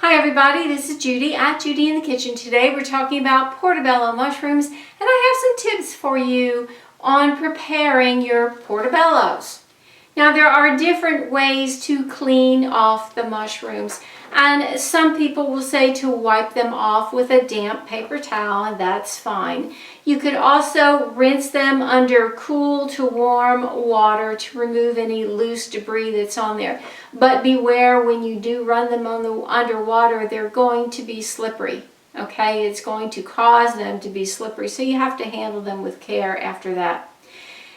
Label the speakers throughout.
Speaker 1: Hi everybody, this is Judy at Judy in the Kitchen. Today we're talking about portobello mushrooms, and I have some tips for you on preparing your portobellos. Now there are different ways to clean off the mushrooms, and some people will say to wipe them off with a damp paper towel, and that's fine. You could also rinse them under cool to warm water to remove any loose debris that's on there. But beware, when you do run them underwater, they're going to be slippery. Okay, it's going to cause them to be slippery, so you have to handle them with care after that.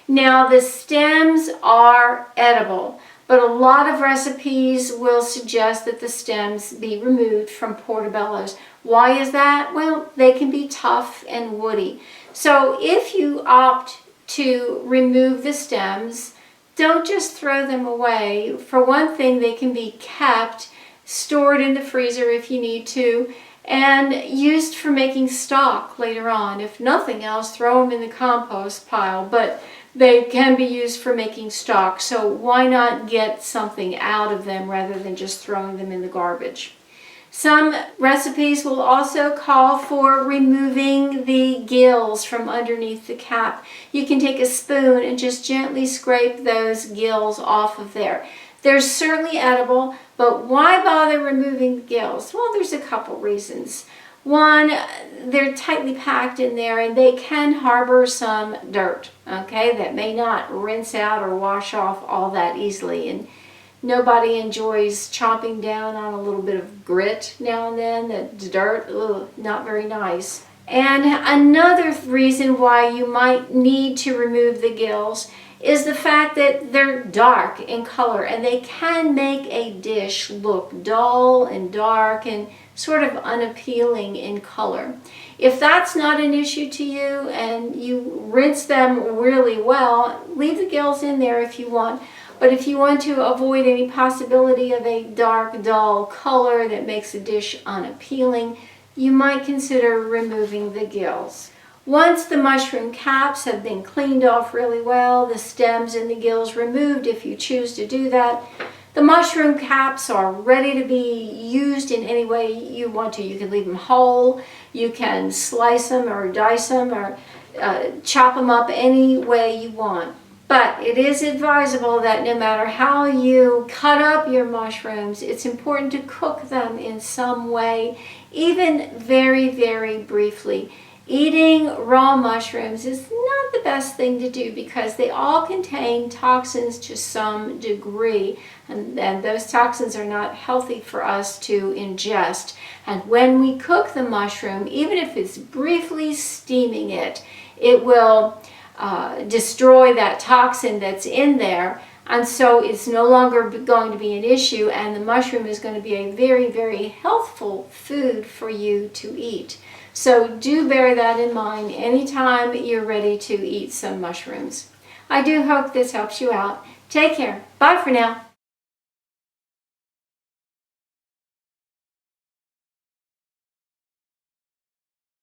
Speaker 1: Now the stems are edible, but a lot of recipes will suggest that the stems be removed from portobellos. Why is that? Well, they can be tough and woody. So if you opt to remove the stems, don't just throw them away. For one thing, they can be kept, stored in the freezer if you need to, and used for making stock later on. If nothing else, throw them in the compost pile, but they can be used for making stock, so why not get something out of them rather than just throwing them in the garbage? Some recipes will also call for removing the gills from underneath the cap. You can take a spoon and just gently scrape those gills off of there. They're certainly edible, but why bother removing the gills? Well, there's a couple reasons. One, they're tightly packed in there and they can harbor some dirt, okay, that may not rinse out or wash off all that easily. And nobody enjoys chomping down on a little bit of grit now and then. The dirt, ugh, not very nice. And another reason why you might need to remove the gills is the fact that they're dark in color and they can make a dish look dull and dark and sort of unappealing in color. If that's not an issue to you and you rinse them really well, leave the gills in there if you want. But if you want to avoid any possibility of a dark, dull color that makes a dish unappealing, you might consider removing the gills. Once the mushroom caps have been cleaned off really well, the stems and the gills removed if you choose to do that, the mushroom caps are ready to be used in any way you want to. You can leave them whole, you can slice them or dice them or chop them up any way you want. But it is advisable that no matter how you cut up your mushrooms, it's important to cook them in some way, even very, very briefly. Eating raw mushrooms is not the best thing to do because they all contain toxins to some degree, and those toxins are not healthy for us to ingest. And when we cook the mushroom, even if it's briefly steaming it, it will destroy that toxin that's in there, and so it's no longer going to be an issue, and the mushroom is going to be a very, very healthful food for you to eat. So do bear that in mind anytime you're ready to eat some mushrooms. I do hope this helps you out. Take care. Bye for now.